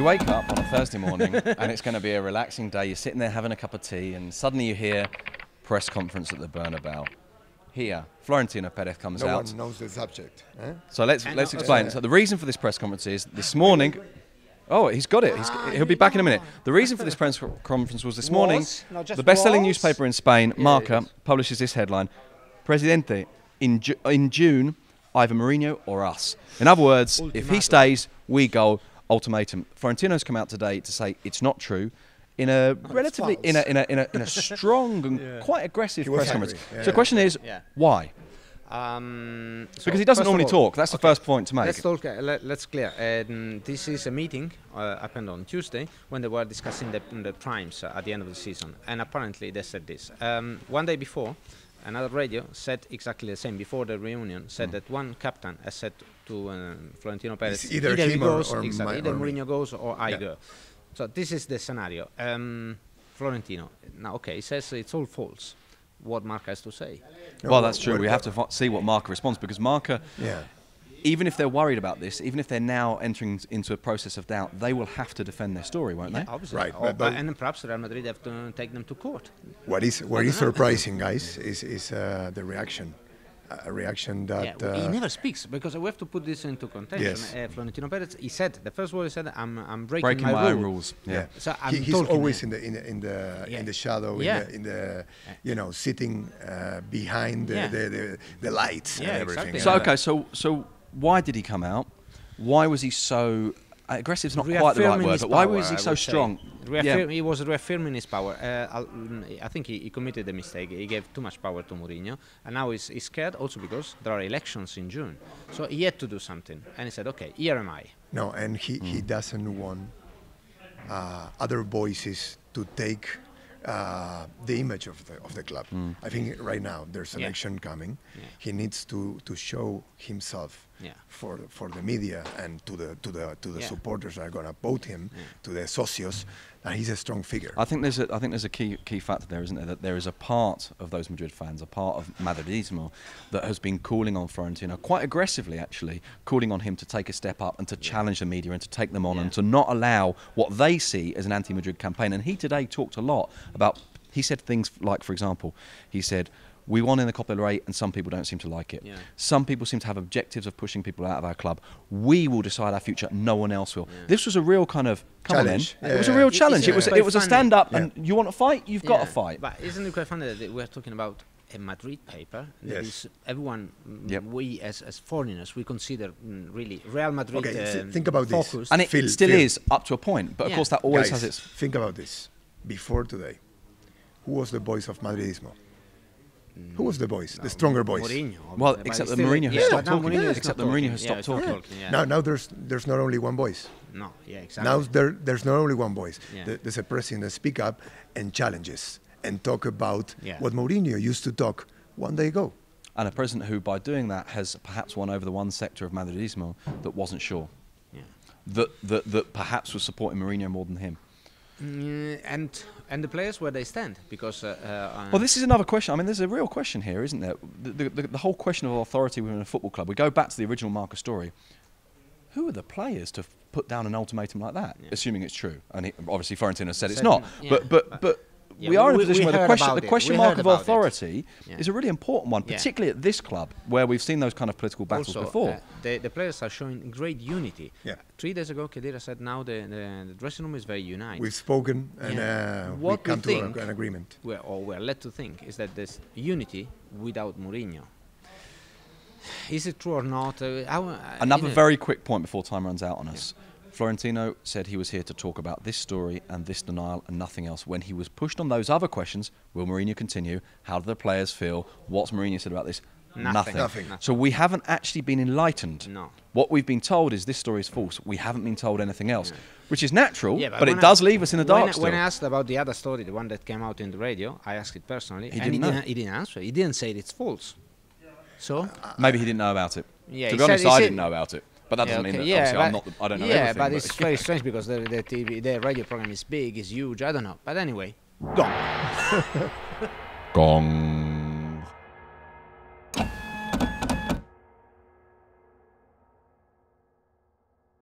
wake up on a Thursday morning and it's going to be a relaxing day. You're sitting there having a cup of tea and suddenly you hear press conference at the Bernabeu. Here, Florentino Perez comes out. No one knows the subject. Eh? So let's explain. So the reason for this press conference is this morning. Oh, he's got it. He'll be back in a minute. The reason for this press conference was this morning. The best-selling newspaper in Spain, Marca, publishes this headline: Presidente, in June, either Mourinho or us. In other words, if he stays, we go. Ultimatum. Florentino's come out today to say it's not true, in a relatively in a strong and quite aggressive press conference. So the question is, why? Because he doesn't normally talk. That's the first point to make. Let's talk. Let's clear. This is a meeting happened on Tuesday when they were discussing the primes at the end of the season, and apparently they said this. One day before, another radio said exactly the same. Before the reunion, said that one captain has said to Florentino Perez, it's either he goes or either Mourinho goes or I go. So this is the scenario. Florentino now, okay, he says it's all false. What Marca has to say? Well, that's true. We have to see what Marca responds, because Marca, even if they're worried about this, even if they're now entering into a process of doubt, they will have to defend their story, won't they? Obviously. Right. And then perhaps Real Madrid have to take them to court. What is surprising, guys, is the reaction. A reaction that he never speaks, because we have to put this into context. Florentino Perez, he said the first word he said, "I'm breaking my own rules." Yeah. So he's always in the shadow, in the sitting behind the lights and everything. Exactly. So why did he come out? Why was he so aggressive? Is not quite the right word, but why was he so strong? He was reaffirming his power. I think he committed a mistake. He gave too much power to Mourinho, and now he's scared also because there are elections in June. So he had to do something, and he said, "Okay, here am I." No, and he doesn't want other voices to take the image of the club. I think right now there's an election coming. He needs to show himself for the media and to the supporters that are going to vote him, to the socios, that he's a strong figure. I think there's a key factor there, isn't there? That there is a part of those Madrid fans, a part of Madridismo, that has been calling on Florentino quite aggressively, actually, calling on him to take a step up and to challenge the media and to take them on and to not allow what they see as an anti-Madrid campaign. And he today talked a lot about. He said things like, for example, he said, "We won in the Copa del Rey and some people don't seem to like it. Some people seem to have objectives of pushing people out of our club. We will decide our future, no one else will." This was a real kind of challenge. It was a real challenge. It was a stand up and you want to fight, you've got to fight. But isn't it quite funny that we're talking about a Madrid paper? That is everyone, we as foreigners, we consider really Real Madrid think about focused. this. And it still is up to a point, but of course that always has its... Think about this. Before today, who was the voice of Madridismo? Who was the voice? The stronger voice? Mourinho. Well, except that Mourinho has stopped talking. Except that Mourinho has stopped talking. Now there's not only one voice. No, exactly. Now there's not only one voice. There's a president that speak up and challenges and talk about what Mourinho used to talk one day ago. And a president who, by doing that, has perhaps won over the one sector of Madridismo that wasn't sure. That perhaps was supporting Mourinho more than him. And the players, where they stand, because well, this is another question. I mean, there's a real question here, isn't there? The whole question of authority within a football club. We go back to the original Marca story. Who are the players to put down an ultimatum like that, assuming it's true? And obviously Florentino said it's not. But we are in a position where the question mark of authority is a really important one, particularly at this club, where we've seen those kind of political battles before. The players are showing great unity. 3 days ago, Khedira said now the dressing room is very united. We've spoken and we come to an agreement. We're led to think is that there's unity without Mourinho. Is it true or not? Another very quick point before time runs out on us. Florentino said he was here to talk about this story and this denial and nothing else. When he was pushed on those other questions, will Mourinho continue? How do the players feel? What's Mourinho said about this? Nothing. So we haven't actually been enlightened. No. What we've been told is this story is false. We haven't been told anything else, which is natural, but it does leave us in the dark still. When I asked about the other story, the one that came out in the radio, I asked it personally. He didn't answer. He didn't say it's false. So maybe he didn't know about it. To be honest, I didn't know about it. But that doesn't mean that obviously I don't know everything. But it's very strange because the radio program is big, is huge, I don't know. But anyway, gong. Gong.